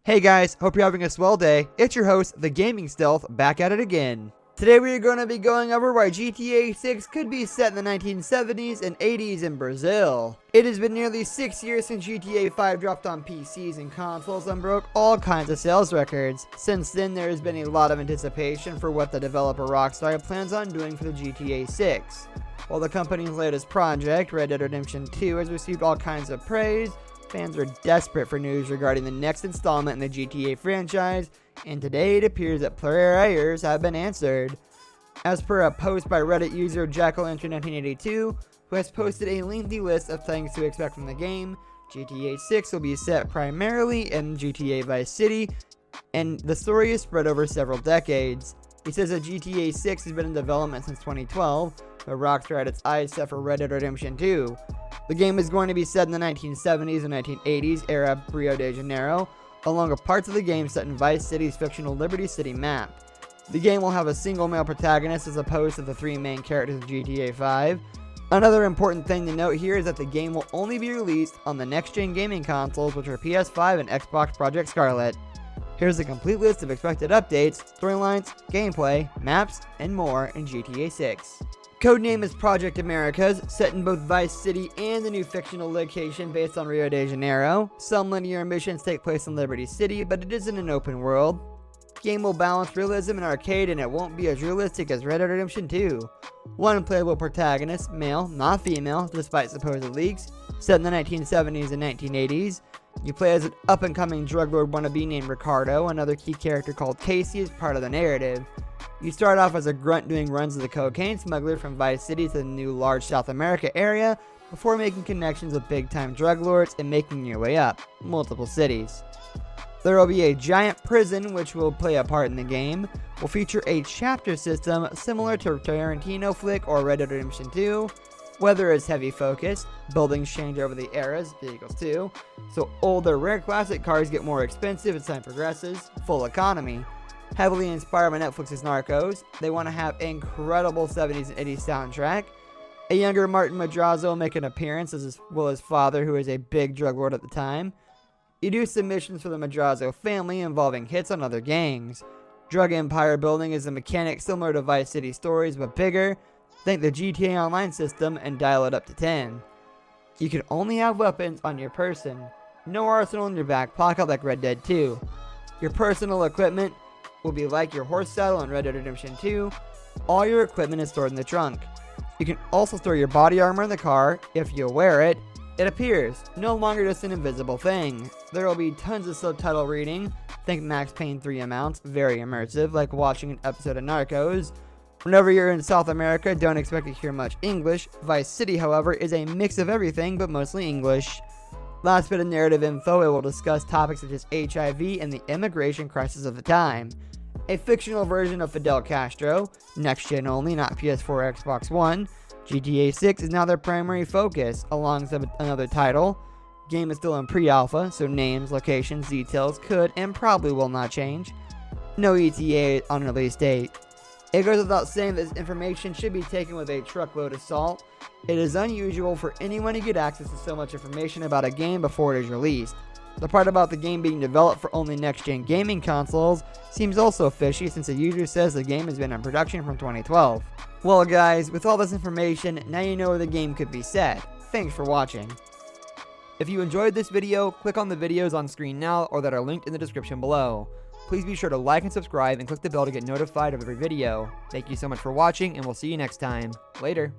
Hey guys, hope you're having a swell day. It's your host, The Gaming Stealth, back at it again. Today we are going to be going over why GTA 6 could be set in the 1970s and 80s in Brazil. It has been nearly 6 years since GTA 5 dropped on PCs and consoles and broke all kinds of sales records. Since then, there has been a lot of anticipation for what the developer Rockstar plans on doing for the GTA 6. While the company's latest project, Red Dead Redemption 2, has received all kinds of praise, fans are desperate for news regarding the next installment in the GTA franchise, and today it appears that prayers have been answered. As per a post by Reddit user JackalEntry1982, who has posted a lengthy list of things to expect from the game, GTA 6 will be set primarily in GTA Vice City, and the story is spread over several decades. He says that GTA 6 has been in development since 2012, but Rockstar had its eyes set for Red Dead Redemption 2. The game is going to be set in the 1970s and 1980s era of Rio de Janeiro, along with parts of the game set in Vice City's fictional Liberty City map. The game will have a single male protagonist as opposed to the three main characters of GTA 5. Another important thing to note here is that the game will only be released on the next-gen gaming consoles, which are PS5 and Xbox Project Scarlet. Here's a complete list of expected updates, storylines, gameplay, maps, and more in GTA 6. Codename is Project Americas, set in both Vice City and the new fictional location based on Rio de Janeiro. Some linear missions take place in Liberty City, but it isn't an open world. Game will balance realism and arcade, and it won't be as realistic as Red Dead Redemption 2. One playable protagonist, male, not female, despite supposed leaks, set in the 1970s and 1980s. You play as an up-and-coming drug lord wannabe named Ricardo. Another key character called Casey is part of the narrative. You start off as a grunt doing runs as a cocaine smuggler from Vice City to the new large South America area before making connections with big-time drug lords and making your way up multiple cities. There will be a giant prison which will play a part in the game, will feature a chapter system similar to Tarantino flick or Red Dead Redemption 2. Weather is heavy focused, buildings change over the eras, vehicles too, so older rare classic cars get more expensive as time progresses, full economy. Heavily inspired by Netflix's Narcos, they want to have an incredible 70s and 80s soundtrack. A younger Martin Madrazo will make an appearance, as well as his father, who is a big drug lord at the time. You do some missions for the Madrazo family involving hits on other gangs. Drug empire building is a mechanic similar to Vice City stories, but bigger. Think the GTA Online system and dial it up to 10. You can only have weapons on your person. No arsenal in your back pocket like Red Dead 2. Your personal equipment will be like your horse saddle in Red Dead Redemption 2. All your equipment is stored in the trunk. You can also store your body armor in the car. If you wear it, it appears, no longer just an invisible thing. There will be tons of subtitle reading. Think Max Payne 3 amounts, very immersive, like watching an episode of Narcos. Whenever you're in South America, don't expect to hear much English. Vice City, however, is a mix of everything, but mostly English. Last bit of narrative info, it will discuss topics such as HIV and the immigration crisis of the time. A fictional version of Fidel Castro, next gen only, not PS4 or Xbox One. GTA 6 is now their primary focus, alongside another title. Game is still in pre-alpha, so names, locations, details could and probably will not change. No ETA on release date. It goes without saying that this information should be taken with a truckload of salt. It is unusual for anyone to get access to so much information about a game before it is released. The part about the game being developed for only next-gen gaming consoles seems also fishy, since the user says the game has been in production from 2012. Well guys, with all this information, now you know where the game could be set. Thanks for watching. If you enjoyed this video, click on the videos on screen now or that are linked in the description below. Please be sure to like and subscribe and click the bell to get notified of every video. Thank you so much for watching, and we'll see you next time. Later.